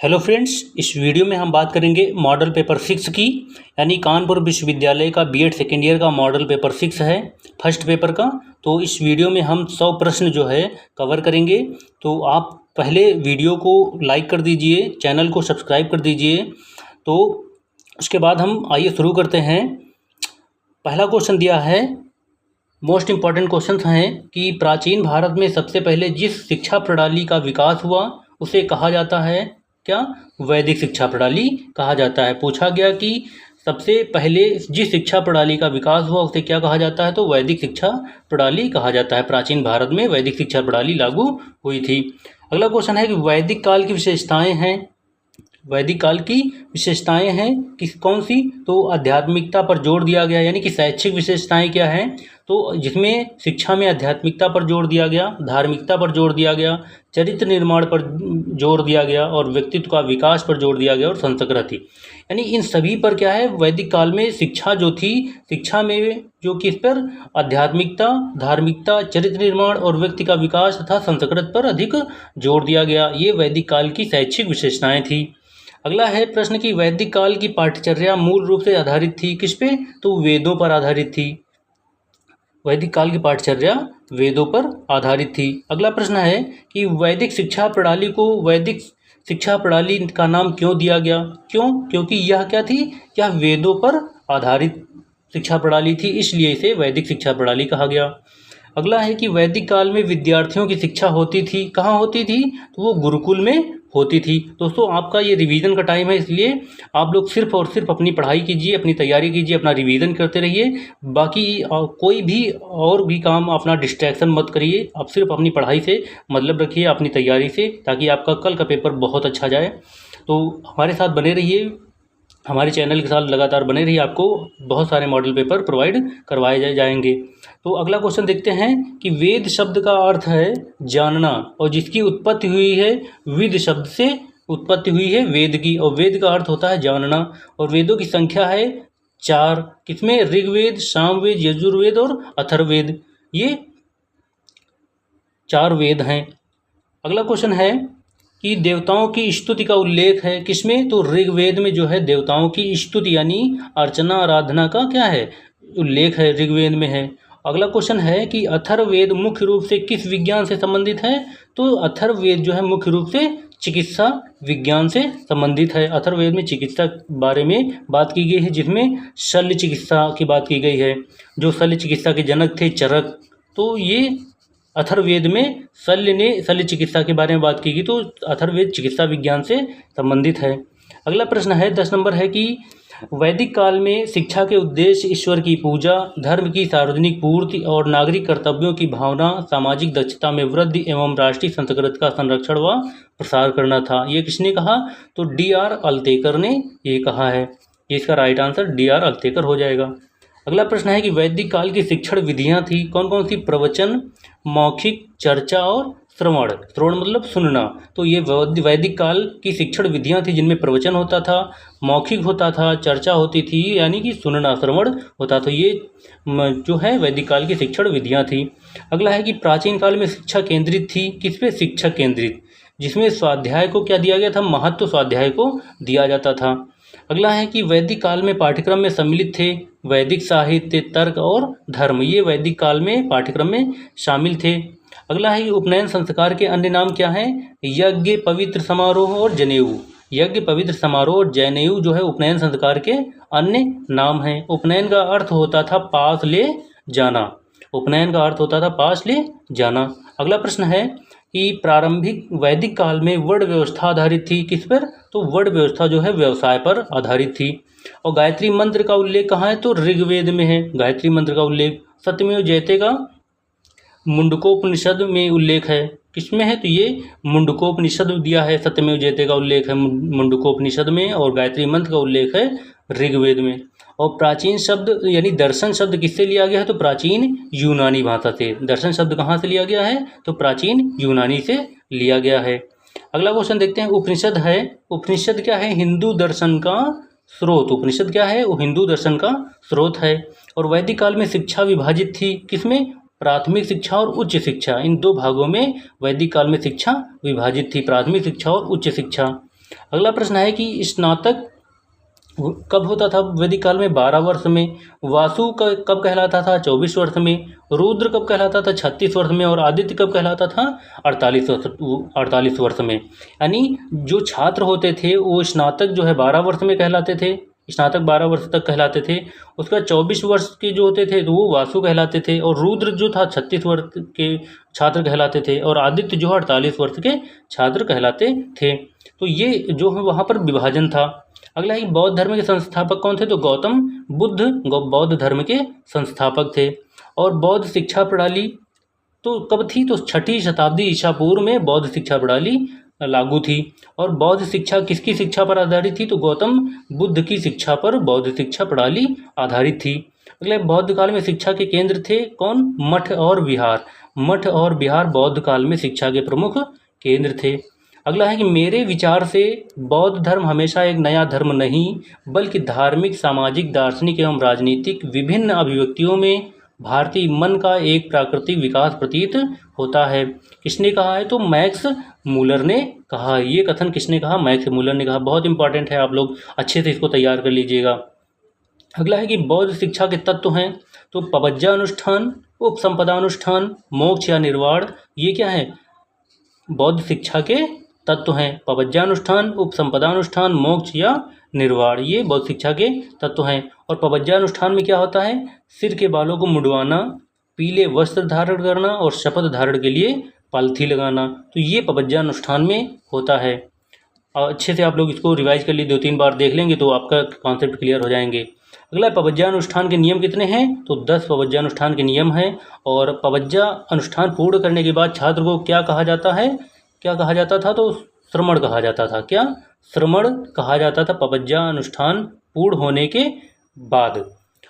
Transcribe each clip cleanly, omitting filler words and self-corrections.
Hello friends, इस video में हम बात करेंगे मॉडल पेपर 6 की। यानी कानपुर विश्वविद्यालय का बीएड सेकेंड ईयर का मॉडल पेपर 6 है, फर्स्ट पेपर का। तो इस वीडियो में हम 100 प्रश्न जो है कवर करेंगे। तो आप पहले वीडियो को लाइक कर दीजिए, चैनल को सब्सक्राइब कर दीजिए। तो उसके बाद हम आइए शुरू करते हैं। पहला क्वेश्चन दिया है, मोस्ट इम्पॉर्टेंट क्वेश्चन हैं कि प्राचीन भारत में सबसे पहले जिस शिक्षा प्रणाली का विकास हुआ उसे कहा जाता है क्या? वैदिक शिक्षा प्रणाली कहा जाता है। पूछा गया कि सबसे पहले जिस शिक्षा प्रणाली का विकास हुआ उसे क्या कहा जाता है, तो वैदिक शिक्षा प्रणाली कहा जाता है। प्राचीन भारत में वैदिक शिक्षा प्रणाली लागू हुई थी। अगला क्वेश्चन है कि वैदिक काल की विशेषताएं हैं। वैदिक काल की विशेषताएं हैं किस कौन सी? तो आध्यात्मिकता पर जोर दिया गया, यानी कि शैक्षिक विशेषताएं क्या हैं, तो जिसमें शिक्षा में आध्यात्मिकता पर जोर दिया गया, धार्मिकता पर जोर दिया गया, चरित्र निर्माण पर जोर दिया गया और व्यक्तित्व का विकास पर जोर दिया गया और संस्कृति। यानी इन सभी पर क्या है, वैदिक काल में शिक्षा जो थी, शिक्षा में जो किस पर, आध्यात्मिकता, धार्मिकता, चरित्र निर्माण और व्यक्ति का विकास तथा संस्कृत पर अधिक जोर दिया गया। ये वैदिक काल की शैक्षिक विशेषताएं थी। अगला है प्रश्न कि वैदिक काल की पाठ्यचर्या मूल रूप से आधारित थी किस पे? तो वेदों पर आधारित थी। वैदिक काल की पाठ्यचर्या वेदों पर आधारित थी। अगला प्रश्न है कि वैदिक शिक्षा प्रणाली को वैदिक शिक्षा प्रणाली का नाम क्यों दिया गया? क्यों? क्योंकि यह क्या थी, यह वेदों पर आधारित शिक्षा प्रणाली थी, इसलिए इसे वैदिक शिक्षा प्रणाली कहा गया। अगला है कि वैदिक काल में विद्यार्थियों की शिक्षा होती थी, कहाँ होती थी? तो वो गुरुकुल में होती थी। दोस्तों, आपका ये रिवीजन का टाइम है, इसलिए आप लोग सिर्फ और सिर्फ अपनी पढ़ाई कीजिए, अपनी तैयारी कीजिए, अपना रिवीजन करते रहिए। बाकी कोई भी और भी काम अपना डिस्ट्रैक्शन मत करिए। आप सिर्फ अपनी पढ़ाई से मतलब रखिए, अपनी तैयारी से, ताकि आपका कल का पेपर बहुत अच्छा जाए। तो हमारे साथ बने रहिए, हमारे चैनल के साथ लगातार बने रहिए, आपको बहुत सारे मॉडल पेपर प्रोवाइड करवाए जाएंगे। तो अगला क्वेश्चन देखते हैं कि वेद शब्द का अर्थ है जानना, और जिसकी उत्पत्ति हुई है विद शब्द से उत्पत्ति हुई है वेद की, और वेद का अर्थ होता है जानना। और वेदों की संख्या है 4। किसमें? ऋग्वेद, सामवेद, यजुर्वेद और अथर्ववेद। ये 4 वेद हैं। अगला क्वेश्चन है कि देवताओं की स्तुति का उल्लेख है किसमें? तो ऋग्वेद में जो है देवताओं की स्तुति यानी अर्चना आराधना का क्या है, उल्लेख है, ऋग्वेद में है। अगला क्वेश्चन है कि अथर्ववेद मुख्य रूप से किस विज्ञान से संबंधित है? तो अथर्ववेद जो है मुख्य रूप से चिकित्सा विज्ञान से संबंधित है। अथर्ववेद में चिकित्सा बारे में बात की गई है, जिसमें शल्य चिकित्सा की बात की गई है। जो शल्य चिकित्सा के जनक थे चरक, तो ये अथर्ववेद में शल्य चिकित्सा के बारे में बात की गई, तो अथर्ववेद चिकित्सा विज्ञान से संबंधित है। अगला प्रश्न है 10 नंबर है कि वैदिक काल में शिक्षा के उद्देश्य ईश्वर की पूजा, धर्म की सार्वजनिक पूर्ति और नागरिक कर्तव्यों की भावना, सामाजिक दक्षता में वृद्धि एवं राष्ट्रीय संस्कृति का संरक्षण व प्रसार करना था। ये किसने कहा? तो D.R. अल्तेकर ने ये कहा है। इसका राइट आंसर D.R. अल्तेकर हो जाएगा। अगला प्रश्न है कि वैदिक काल की शिक्षण विधियां थी कौन कौन सी? प्रवचन, मौखिक, चर्चा और श्रवण। श्रवण मतलब सुनना। तो ये वैदिक काल की शिक्षण विधियां थी, जिनमें प्रवचन होता था, मौखिक होता था, चर्चा होती थी, यानी कि सुनना, श्रवण होता था। ये जो है वैदिक काल की शिक्षण विधियां थी। अगला है कि प्राचीन काल में शिक्षा केंद्रित थी किस पे? शिक्षक केंद्रित, जिसमें स्वाध्याय को क्या दिया गया था? महत्व स्वाध्याय को दिया जाता था। अगला है कि वैदिक काल में पाठ्यक्रम में सम्मिलित थे वैदिक साहित्य, तर्क और धर्म। ये वैदिक काल में पाठ्यक्रम में शामिल थे। अगला है कि उपनयन संस्कार के अन्य नाम क्या हैं? यज्ञ, पवित्र समारोह और जनेऊ। यज्ञ, पवित्र समारोह और जनेऊ जो है उपनयन संस्कार के अन्य नाम हैं। उपनयन का अर्थ होता था पास ले जाना। उपनयन का अर्थ होता था पास ले जाना। अगला प्रश्न है कि प्रारंभिक वैदिक काल में वर्ण व्यवस्था आधारित थी किस पर? तो वर्ण व्यवस्था जो है व्यवसाय पर आधारित थी। और गायत्री मंत्र का उल्लेख कहाँ है? तो ऋग्वेद में है गायत्री मंत्र का उल्लेख। सत्यमेव जयते का मुंडकोपनिषद में उल्लेख है। किसमें है? तो ये मुंडकोपनिषद दिया है, सत्यमेव जयते का उल्लेख है मुंडकोपनिषद में, और गायत्री मंत्र का उल्लेख है ऋग्वेद में। और प्राचीन शब्द यानी दर्शन शब्द किससे लिया गया है? तो प्राचीन यूनानी भाषा से। दर्शन शब्द कहाँ से लिया गया है? तो प्राचीन यूनानी से लिया गया है। अगला क्वेश्चन देखते हैं। उपनिषद है, उपनिषद क्या है? हिंदू दर्शन का स्रोत। उपनिषद क्या है? वो हिंदू दर्शन का स्रोत है। और वैदिक काल में शिक्षा विभाजित थी किसमें? प्राथमिक शिक्षा और उच्च शिक्षा, इन 2 भागों में वैदिक काल में शिक्षा विभाजित थी, प्राथमिक शिक्षा और उच्च शिक्षा। अगला प्रश्न है कि स्नातक कब होता था वैदिक काल में? 12 वर्ष में। वासु कब कहलाता था? 24 वर्ष में। रुद्र कब कहलाता था? 36 वर्ष में। और आदित्य कब कहलाता था? 48 वर्ष में। यानी जो छात्र होते थे वो स्नातक जो है 12 वर्ष में कहलाते थे, स्नातक 12 वर्ष तक कहलाते थे। उसके बाद 24 वर्ष के जो होते थे तो वो वासु कहलाते थे, और रुद्र जो था 36 वर्ष के छात्र कहलाते थे, और आदित्य जो है 48 वर्ष के छात्र कहलाते थे। तो ये जो है वहाँ पर विभाजन था। अगला है बौद्ध धर्म के संस्थापक कौन थे? तो गौतम बुद्ध बौद्ध धर्म के संस्थापक थे। और बौद्ध शिक्षा प्रणाली तो कब थी? तो 6ठी शताब्दी ईसा पूर्व में बौद्ध शिक्षा प्रणाली लागू थी। और बौद्ध शिक्षा किसकी शिक्षा पर आधारित थी? तो गौतम बुद्ध की शिक्षा पर बौद्ध शिक्षा प्रणाली आधारित थी। अगले बौद्ध काल में शिक्षा के केंद्र थे कौन? मठ और विहार। मठ और विहार बौद्ध काल में शिक्षा के प्रमुख केंद्र थे। अगला है कि मेरे विचार से बौद्ध धर्म हमेशा एक नया धर्म नहीं बल्कि धार्मिक, सामाजिक, दार्शनिक एवं राजनीतिक विभिन्न अभिव्यक्तियों में भारतीय मन का एक प्राकृतिक विकास प्रतीत होता है। किसने कहा है? तो मैक्स मूलर ने कहा। ये कथन किसने कहा? मैक्स मूलर ने कहा। बहुत इंपॉर्टेंट है, आप लोग अच्छे से इसको तैयार कर लीजिएगा। अगला है कि बौद्ध शिक्षा के तत्व हैं तो पवज्जा अनुष्ठान, उपसंपदा अनुष्ठान, मोक्ष या निर्वाण, ये क्या है? बौद्ध शिक्षा के तत्व हैं। पवज्जा अनुष्ठान, उपसंपदा अनुष्ठान, मोक्ष या निर्वाण, ये बौद्ध शिक्षा के तत्व हैं। और पवज्जा अनुष्ठान में क्या होता है? सिर के बालों को मुंडवाना, पीले वस्त्र धारण करना और शपथ धारण के लिए पालथी लगाना, तो ये पवज्जा अनुष्ठान में होता है। और अच्छे से आप लोग इसको रिवाइज कर लिए, 2-3 बार देख लेंगे तो आपका कॉन्सेप्ट क्लियर हो जाएंगे। अगला पवज्जा अनुष्ठान के नियम कितने हैं? तो 10 पवज्जा अनुष्ठान के नियम हैं। और पवज्जा अनुष्ठान पूर्ण करने के बाद छात्र को क्या कहा जाता है? क्या कहा जाता था? तो श्रमण कहा जाता था। क्या? श्रमण कहा जाता था पवज्जा अनुष्ठान पूर्ण होने के बाद।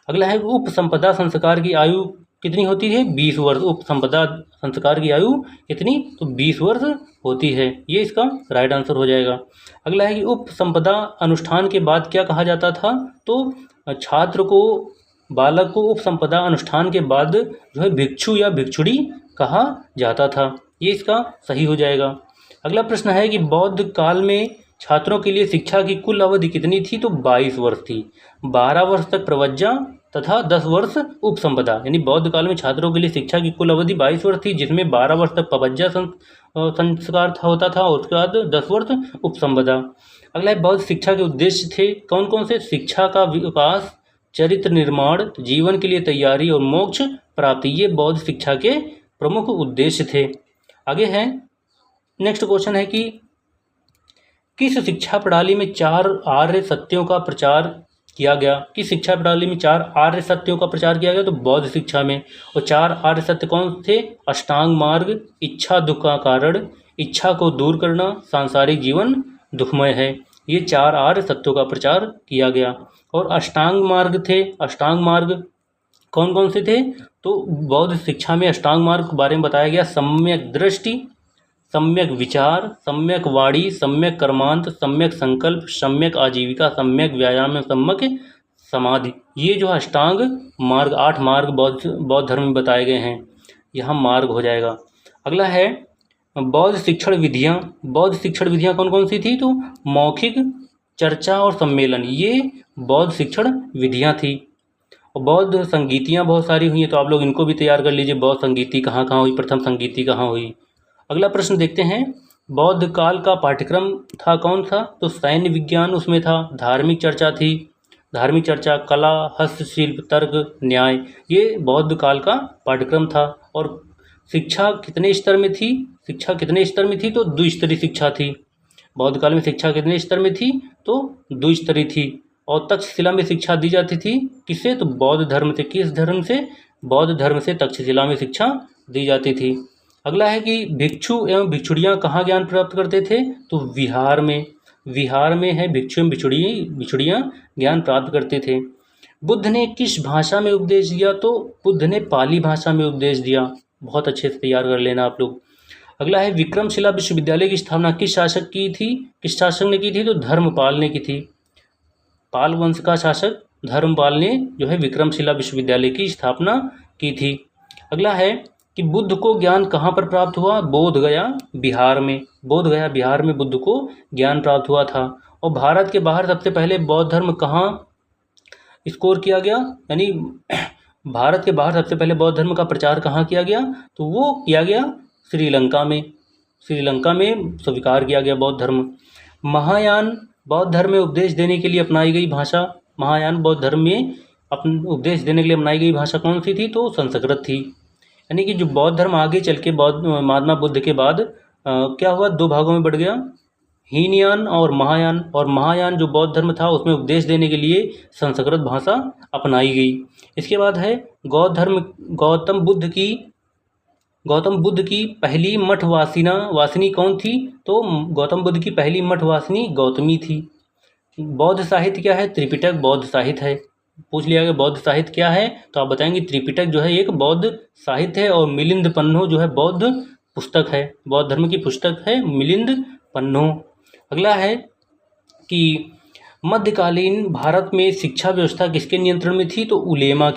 अगला है उपसंपदा संस्कार की आयु कितनी होती है? 20 वर्ष। उपसंपदा संस्कार की आयु कितनी? तो 20 वर्ष होती है। ये इसका राइट आंसर हो जाएगा। अगला है कि उपसंपदा अनुष्ठान के बाद क्या कहा जाता था? तो छात्र को, बालक को उपसंपदा अनुष्ठान के बाद जो है भिक्षु या भिक्षुणी कहा जाता था। ये इसका सही हो जाएगा। अगला प्रश्न है कि बौद्ध काल में छात्रों के लिए शिक्षा की कुल अवधि कितनी थी? तो 22 वर्ष थी। 12 वर्ष तक प्रवज्जा तथा 10 वर्ष उपसंपदा, यानी बौद्ध काल में छात्रों के लिए शिक्षा की कुल अवधि 22 वर्ष थी, जिसमें 12 वर्ष तक प्रवज्जा संस्कार होता था और उसके बाद 10 वर्ष उपसंपदा। अगला है बौद्ध शिक्षा के उद्देश्य थे कौन कौन से? शिक्षा का विकास, चरित्र निर्माण, जीवन के लिए तैयारी और मोक्ष प्राप्ति, ये बौद्ध शिक्षा के प्रमुख उद्देश्य थे। आगे है नेक्स्ट क्वेश्चन है कि किस शिक्षा प्रणाली में 4 आर्य सत्यों का प्रचार किया गया? किस शिक्षा प्रणाली में 4 आर्य सत्यों का प्रचार किया गया? तो बौद्ध शिक्षा में। और 4 आर्य सत्य कौन थे? अष्टांग मार्ग, इच्छा दुख का कारण, इच्छा को दूर करना, सांसारिक जीवन दुखमय है, ये 4 आर्य सत्यों का प्रचार किया गया। और अष्टांग मार्ग थे। अष्टांग मार्ग कौन कौन से थे? तो बौद्ध शिक्षा में अष्टांग मार्ग के बारे में बताया गया। सम्यक दृष्टि, सम्यक विचार, सम्यक वाणी, सम्यक कर्मांत, सम्यक संकल्प, सम्यक आजीविका, सम्यक व्यायाम एवं सम्यक समाधि, ये जो अष्टांग मार्ग 8 मार्ग बौद्ध धर्म में बताए गए हैं। यहाँ मार्ग हो जाएगा। अगला है बौद्ध शिक्षण विधियाँ। बौद्ध शिक्षण विधियाँ कौन कौन सी थी? तो मौखिक, चर्चा और सम्मेलन, ये बौद्ध शिक्षण विधियाँ थी। और बौद्ध संगीतियाँ बहुत सारी हुई हैं, तो आप लोग इनको भी तैयार कर लीजिए। बौद्ध संगीति कहाँ कहाँ हुई, प्रथम संगीति कहाँ हुई। अगला प्रश्न देखते हैं, बौद्ध काल का पाठ्यक्रम था कौन सा? तो सैन्य विज्ञान उसमें था, धार्मिक चर्चा थी, धार्मिक चर्चा, कला, हस्तशिल्प, तर्क, न्याय, ये बौद्ध काल का पाठ्यक्रम था। और शिक्षा कितने स्तर में थी? शिक्षा कितने स्तर में थी? तो द्विस्तरीय शिक्षा थी। बौद्ध काल में शिक्षा कितने स्तर में थी? तो द्विस्तरीय थी। और तक्षशिला में शिक्षा दी जाती थी किससे? तो बौद्ध धर्म से। किस धर्म से? बौद्ध धर्म से तक्षशिला में शिक्षा दी जाती थी। अगला है कि भिक्षु एवं भिक्षुड़ियाँ कहाँ ज्ञान प्राप्त करते थे? तो विहार में। विहार में है भिक्षु एवं भिक्षुड़ियाँ ज्ञान प्राप्त करते थे। बुद्ध ने किस भाषा में उपदेश दिया? तो बुद्ध ने पाली भाषा में उपदेश दिया। बहुत अच्छे से तैयार कर लेना आप लोग। अगला है विक्रमशिला विश्वविद्यालय की स्थापना किस शासक की थी? किस शासक ने की थी? तो धर्मपाल ने की थी। पाल वंश का शासक धर्मपाल ने जो है विक्रमशिला विश्वविद्यालय की स्थापना की थी। अगला है कि बुद्ध को ज्ञान कहाँ पर प्राप्त हुआ? बोध गया बिहार में। बोध गया बिहार में बुद्ध को ज्ञान प्राप्त हुआ था। और भारत के बाहर सबसे पहले बौद्ध धर्म कहाँ स्कोर किया गया, यानी भारत के बाहर सबसे पहले बौद्ध धर्म का प्रचार कहाँ किया गया? तो वो किया गया श्रीलंका में। श्रीलंका में स्वीकार किया गया बौद्ध धर्म। महायान बौद्ध धर्म में उपदेश देने के लिए अपनाई गई भाषा, महायान बौद्ध धर्म में उपदेश देने के लिए अपनाई गई भाषा कौन सी थी? तो संस्कृत थी। यानी कि जो बौद्ध धर्म आगे चल के महात्मा बुद्ध के बाद क्या हुआ? दो भागों में बढ़ गया, हीनयान और महायान। और महायान जो बौद्ध धर्म था उसमें उपदेश देने के लिए संस्कृत भाषा अपनाई गई। इसके बाद है गौतम बुद्ध की पहली मठ वासिनी कौन थी? तो गौतम बुद्ध की पहली मठ वासिनी गौतमी थी। बौद्ध साहित्य क्या है? त्रिपिटक बौद्ध साहित्य है। पूछ लिया गया बौद्ध साहित्य क्या है, तो आप बताएंगे त्रिपिटक जो है एक बौद्ध साहित्य है। और मिलिंद पन्नो जो है बौद्ध पुस्तक है, बौद्ध धर्म की पुस्तक है मिलिंद पन्नो। अगला है कि मध्यकालीन भारत में शिक्षा व्यवस्था किसके नियंत्रण में थी? तो उलेमा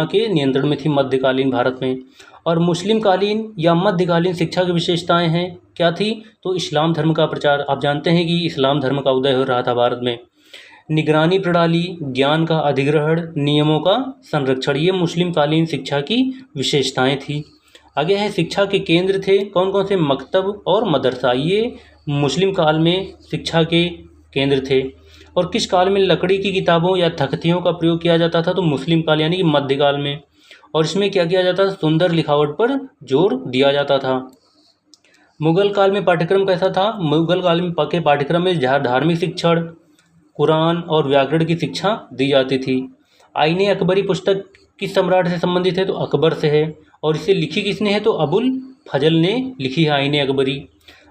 के नियंत्रण में थी मध्यकालीन भारत में। और मुस्लिमकालीन या मध्यकालीन शिक्षा की विशेषताएं हैं, क्या थी? तो इस्लाम धर्म का प्रचार। आप जानते हैं कि इस्लाम धर्म का उदय हो रहा था भारत में। निगरानी प्रणाली, ज्ञान का अधिग्रहण, नियमों का संरक्षण, ये मुस्लिमकालीन शिक्षा की विशेषताएं थी। आगे है शिक्षा के केंद्र थे कौन कौन से? मकतब और मदरसा, ये मुस्लिम काल में शिक्षा के केंद्र थे। और किस काल में लकड़ी की किताबों या तख्तियों का प्रयोग किया जाता था? तो मुस्लिम काल यानी कि मध्यकाल में। और इसमें क्या किया जाता था? सुंदर लिखावट पर जोर दिया जाता था। मुगल काल में पाठ्यक्रम कैसा था? मुगल काल में के पाठ्यक्रम में धार्मिक शिक्षण, कुरान और व्याकरण की शिक्षा दी जाती थी। आईने अकबरी पुस्तक किस सम्राट से संबंधित है? तो अकबर से है। और इसे लिखी किसने है? तो अबुल फजल ने लिखी है आईने अकबरी।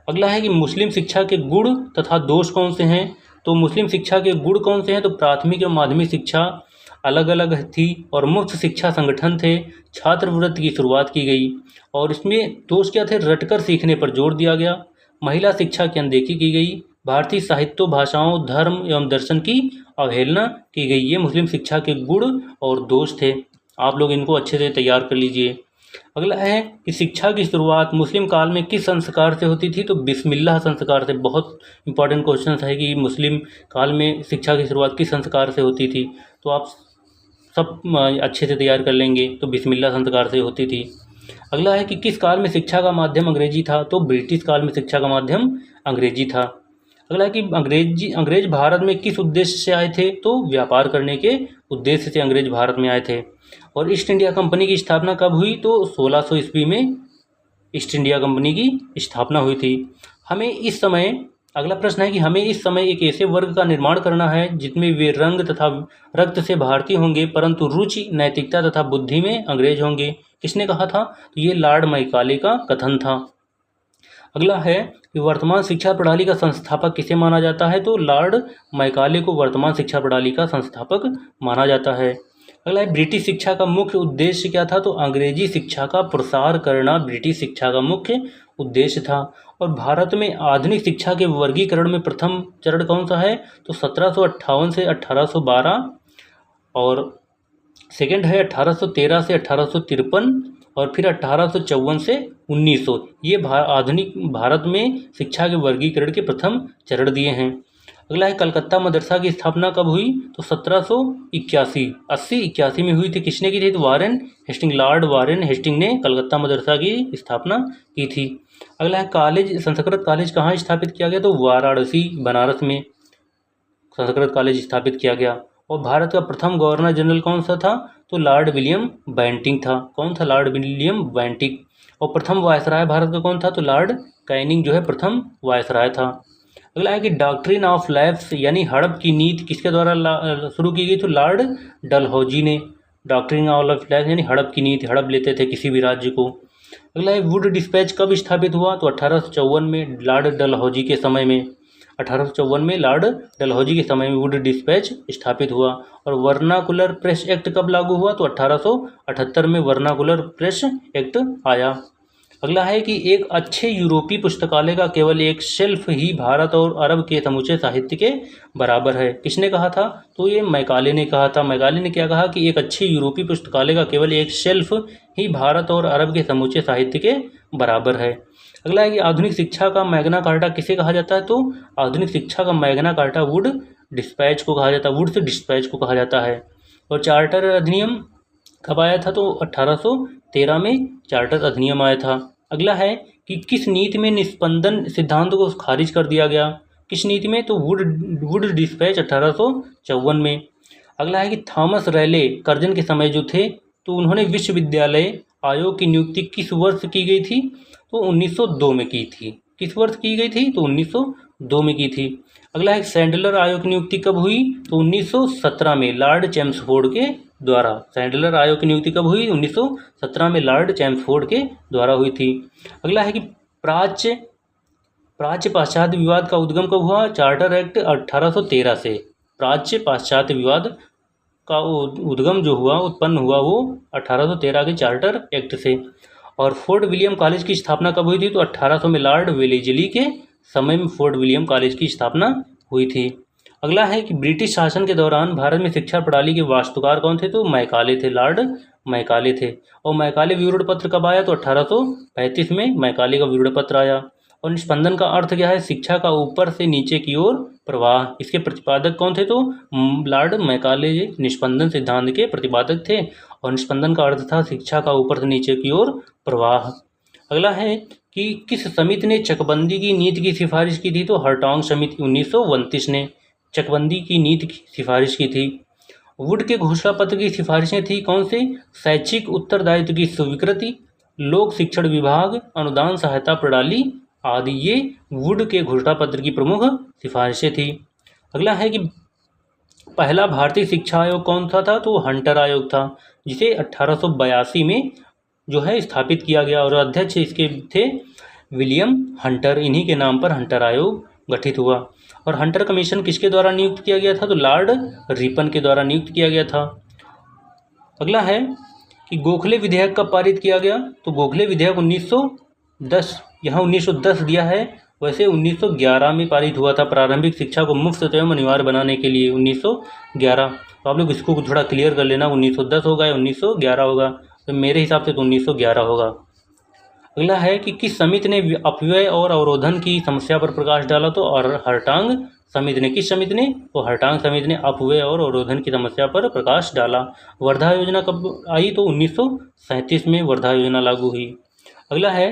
अगला है कि मुस्लिम शिक्षा के गुण तथा दोष कौन से हैं? तो मुस्लिम शिक्षा के गुण कौन से हैं? तो प्राथमिक और माध्यमिक शिक्षा अलग अलग थी और मुफ्त शिक्षा संगठन थे, छात्रवृत्ति की शुरुआत की गई। और इसमें दोष क्या थे? रटकर सीखने पर जोर दिया गया, महिला शिक्षा की अनदेखी की गई, भारतीय साहित्यों, भाषाओं, धर्म एवं दर्शन की अवहेलना की गई। ये मुस्लिम शिक्षा के गुण और दोष थे। आप लोग इनको अच्छे से तैयार कर लीजिए। अगला है कि शिक्षा की शुरुआत मुस्लिम काल में किस संस्कार से होती थी? तो बिस्मिल्लाह संस्कार से। बहुत इंपॉर्टेंट क्वेश्चन है कि मुस्लिम काल में शिक्षा की शुरुआत किस संस्कार से होती थी, तो आप सब अच्छे से तैयार कर लेंगे। तो बिस्मिल्लाह संस्कार से होती थी। अगला है कि किस काल में शिक्षा का माध्यम अंग्रेजी था? तो ब्रिटिश काल में शिक्षा का माध्यम अंग्रेजी था। अगला है कि अंग्रेज भारत में किस उद्देश्य से आए थे? तो व्यापार करने के उद्देश्य से अंग्रेज भारत में आए थे। और ईस्ट इंडिया कंपनी की स्थापना कब हुई? तो 1600 ईस्वी में ईस्ट इंडिया कंपनी की स्थापना हुई थी। हमें इस समय, अगला प्रश्न है कि हमें इस समय एक ऐसे वर्ग का निर्माण करना है जिसमें वे रंग तथा रक्त से भारतीय होंगे परंतु रुचि, नैतिकता तथा बुद्धि में अंग्रेज होंगे। किसने कहा था? तो ये लॉर्ड मैकाले का कथन था। अगला है कि वर्तमान शिक्षा प्रणाली का संस्थापक किसे माना जाता है? तो लॉर्ड मैकाले को वर्तमान शिक्षा प्रणाली का संस्थापक माना जाता है। अगला है ब्रिटिश शिक्षा का मुख्य उद्देश्य क्या था? तो अंग्रेजी शिक्षा का प्रसार करना ब्रिटिश शिक्षा का मुख्य उद्देश्य था। और भारत में आधुनिक शिक्षा के वर्गीकरण में प्रथम चरण कौन सा है? तो 1758 से 1812। और सेकंड है 1813 से 1853। और फिर 1854 से 1900। ये आधुनिक भारत में शिक्षा के वर्गीकरण के प्रथम चरण दिए हैं। अगला है कलकत्ता मदरसा की स्थापना कब हुई? तो 1781 में हुई थी। किसने की थी? तो लॉर्ड वारेन हेस्टिंग ने कलकत्ता मदरसा की स्थापना की थी। अगला है संस्कृत कॉलेज कहाँ स्थापित किया गया? तो वाराणसी बनारस में संस्कृत कॉलेज स्थापित किया गया। और भारत का प्रथम गवर्नर जनरल कौन सा था? तो लॉर्ड विलियम बेंटिंक था। कौन था? Lord William Bentinck. और प्रथम वायसराय भारत का कौन था? तो लॉर्ड कैनिंग जो है प्रथम वायसराय था। अगला है कि डॉक्ट्रिन ऑफ लैप्स यानी हड़प की नीति किसके द्वारा शुरू की गई? तो लॉर्ड डलहौजी ने। डॉक्ट्रिन ऑफ लैप्स यानी हड़प की नीति, हड़प लेते थे किसी भी राज्य को। अगला है वुड डिस्पैच कब स्थापित हुआ? तो 1854 में लॉर्ड डलहौजी के समय में। 1854 में लॉर्ड डलहौजी के समय में वुड डिस्पैच स्थापित हुआ। और वर्नाकुलर प्रेस एक्ट कब लागू हुआ? तो 1878 में वर्नाकुलर प्रेस एक्ट आया। अगला है कि एक अच्छे यूरोपीय पुस्तकालय का केवल एक शेल्फ ही भारत और अरब के समूचे साहित्य के बराबर है। किसने कहा था? तो ये मैकाले ने कहा था। मैकाले ने क्या कहा कि एक अच्छे यूरोपीय पुस्तकालय का केवल एक शेल्फ ही भारत और अरब के समूचे साहित्य के बराबर है। अगला है कि आधुनिक शिक्षा का मैग्ना कार्टा किसे कहा जाता है? तो आधुनिक शिक्षा का मैग्ना कार्टा वुड डिस्पैच को कहा जाता है, वुड्स डिस्पैच को कहा जाता है। और चार्टर अधिनियम कब आया था? तो 1813 में चार्टर अधिनियम आया था। अगला है कि किस नीति में निस्पंदन सिद्धांत को खारिज कर दिया गया? किस नीति में? तो वुड डिस्पैच 1854 में। अगला है कि थॉमस रैले कर्जन के समय जो थे, तो उन्होंने विश्वविद्यालय आयोग की नियुक्ति किस वर्ष की गई थी? तो 1902 में की थी। किस वर्ष की गई थी? तो 1902 में की थी। अगला है सैंडलर आयोग की नियुक्ति कब हुई? तो 1917 में लॉर्ड चैम्सफोर्ड के द्वारा। सैंडलर आयोग की नियुक्ति कब हुई? 1917 में लॉर्ड चैम्सफोर्ड के द्वारा हुई थी। अगला है कि प्राच्य पाश्चात्य विवाद का उद्गम कब हुआ? चार्टर एक्ट 1813 से। प्राच्य पाश्चात्य विवाद का उद्गम जो हुआ, उत्पन्न हुआ, वो 1813 के चार्टर एक्ट से। और फोर्ट विलियम कॉलेज की स्थापना कब हुई थी? तो 1800 में लॉर्ड वेलेजली के समय में फोर्ट विलियम कॉलेज की स्थापना हुई थी। अगला है कि ब्रिटिश शासन के दौरान भारत में शिक्षा प्रणाली के वास्तुकार कौन थे? तो मैकाले थे, लॉर्ड मैकाले थे। और मैकाले विवरण पत्र कब आया? तो 1835 में मैकाले का विवरण पत्र आया। और निस्पंदन का अर्थ क्या है? शिक्षा का ऊपर से नीचे की ओर प्रवाह। इसके प्रतिपादक कौन थे? तो लॉर्ड मैकाले निस्पंदन सिद्धांत के प्रतिपादक थे। और निस्पंदन का अर्थ था शिक्षा का ऊपर से नीचे की ओर प्रवाह। अगला है कि किस समिति ने चकबंदी की नीति की सिफारिश की थी? तो हरटॉन्ग समिति 1929 ने चकबंदी की नीति की सिफारिश की थी। वुड के घोषणा पत्र की सिफारिशें थी कौन से? शैक्षिक उत्तरदायित्व की स्वीकृति, लोक शिक्षण विभाग, अनुदान सहायता प्रणाली आदि। ये वुड के घोषणा पत्र की प्रमुख सिफारिशें थी। अगला है कि पहला भारतीय शिक्षा आयोग कौन सा था? तो हंटर आयोग था, जिसे 1882 में जो है स्थापित किया गया। और अध्यक्ष इसके थे विलियम हंटर। इन्हीं के नाम पर हंटर आयोग गठित हुआ। और हंटर कमीशन किसके द्वारा नियुक्त किया गया था? तो लॉर्ड रिपन के द्वारा नियुक्त किया गया था। अगला है कि गोखले विधेयक कब पारित किया गया? तो गोखले विधेयक 1910, यहाँ 1910 दिया है, वैसे 1911 में पारित हुआ था। प्रारंभिक शिक्षा को मुफ्त एवं अनिवार्य बनाने के लिए 1911। तो आप लोग इसको थोड़ा क्लियर कर लेना, 1910 होगा या 1911 होगा? तो मेरे हिसाब से तो 1911 होगा। अगला है कि किस समिति ने अपव्यय और अवरोधन की समस्या पर प्रकाश डाला? तो हरटॉन्ग समिति ने। किस समिति ने? तो हरटॉन्ग समिति ने अपव्यय और अवरोधन की समस्या पर प्रकाश डाला। वर्धा योजना कब आई? तो 1937 में वर्धा योजना लागू हुई। अगला है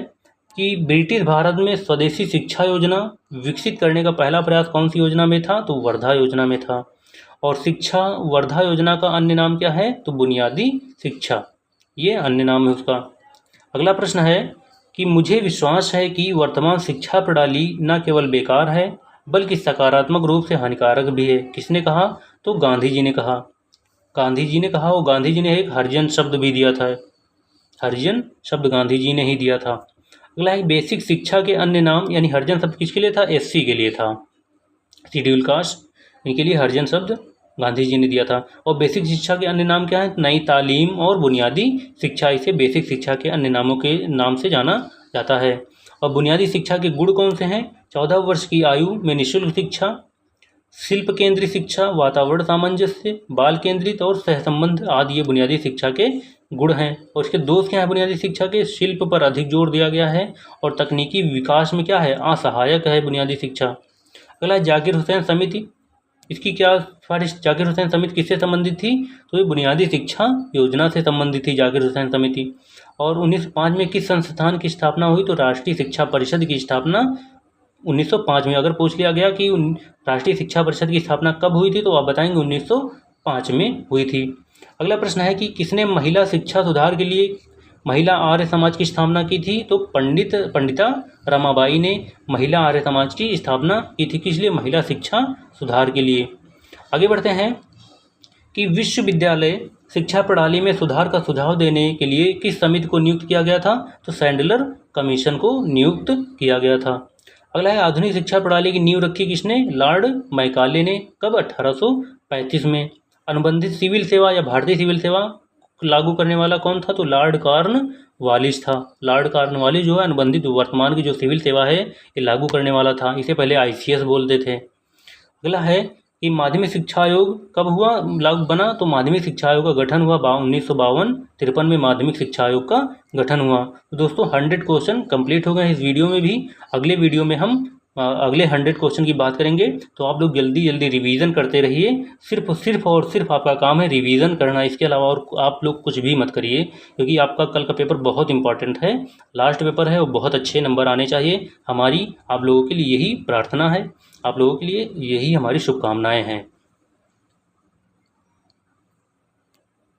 कि ब्रिटिश भारत में स्वदेशी शिक्षा योजना विकसित करने का पहला प्रयास कौन सी योजना में था? तो वर्धा योजना में था। और शिक्षा वर्धा योजना का अन्य नाम क्या है? तो बुनियादी शिक्षा, ये अन्य नाम है उसका। अगला प्रश्न है कि मुझे विश्वास है कि वर्तमान शिक्षा प्रणाली न केवल बेकार है बल्कि सकारात्मक रूप से हानिकारक भी है। किसने कहा? तो गांधी जी ने कहा। गांधी जी ने कहा, और गांधी जी ने एक हरिजन शब्द भी दिया था। हरिजन शब्द गांधी जी ने ही दिया था। अगला है बेसिक शिक्षा के अन्य नाम, यानी हरिजन शब्द किसके लिए था? एससी के लिए था, शेड्यूल कास्ट, इनके लिए हरिजन शब्द गांधी जी ने दिया था। और बेसिक शिक्षा के अन्य नाम क्या है? नई तालीम और बुनियादी शिक्षा। इसे बेसिक शिक्षा के अन्य नामों के नाम से जाना जाता है। और बुनियादी शिक्षा के गुण कौन से हैं? 14 वर्ष की आयु में निःशुल्क शिक्षा, शिल्प केंद्रित शिक्षा, वातावरण सामंजस्य, बाल केंद्रित और सहसंबंध आदि ये बुनियादी शिक्षा के गुण हैं। और इसके दोष क्या है बुनियादी शिक्षा के? शिल्प पर अधिक जोर दिया गया है और तकनीकी विकास में क्या है? असहायक है बुनियादी शिक्षा। अगला जाकिर हुसैन समिति, इसकी क्या सिफारिश? जाकिर हुसैन समिति किससे संबंधित थी? तो ये बुनियादी शिक्षा योजना से संबंधित थी जाकिर हुसैन समिति। और 1905 में किस संस्थान की स्थापना हुई? तो राष्ट्रीय शिक्षा परिषद की स्थापना 1905 में। अगर पूछ लिया गया कि राष्ट्रीय शिक्षा परिषद की स्थापना कब हुई थी, तो आप बताएंगे 1905 में हुई थी। अगला प्रश्न है कि किसने महिला शिक्षा सुधार के लिए महिला आर्य समाज की स्थापना की थी? तो पंडिता रमाबाई ने महिला आर्य समाज की स्थापना की थी। किस लिए? महिला शिक्षा सुधार के लिए। आगे बढ़ते हैं कि विश्वविद्यालय शिक्षा प्रणाली में सुधार का सुझाव देने के लिए किस समिति को नियुक्त किया गया था? तो सैंडलर कमीशन को नियुक्त किया गया था। अगला है आधुनिक शिक्षा प्रणाली की नींव रखी किसने? लॉर्ड मैकाले ने। कब? 1835 में। अनुबंधित सिविल सेवा या भारतीय सिविल सेवा लागू करने वाला कौन था? तो लॉर्ड कॉर्नवालिस था। लॉर्ड कॉर्नवालिस जो है अनुबंधित वर्तमान की जो सिविल सेवा है ये लागू करने वाला था। इसे पहले ICS बोलते थे। अगला है कि माध्यमिक शिक्षा आयोग कब हुआ लागू बना? तो माध्यमिक शिक्षा आयोग का गठन हुआ 1952-53 में माध्यमिक शिक्षा आयोग का गठन हुआ। तो दोस्तों 100 क्वेश्चन कंप्लीट हो गए इस वीडियो में भी। अगले वीडियो में हम अगले 100 क्वेश्चन की बात करेंगे। तो आप लोग जल्दी जल्दी रिवीजन करते रहिए। सिर्फ और सिर्फ आपका काम है रिवीजन करना, इसके अलावा और आप लोग कुछ भी मत करिए, क्योंकि आपका कल का पेपर बहुत इंपॉर्टेंट है, लास्ट पेपर है और बहुत अच्छे नंबर आने चाहिए। हमारी आप लोगों के लिए यही प्रार्थना है, आप लोगों के लिए यही हमारी शुभकामनाएं हैं।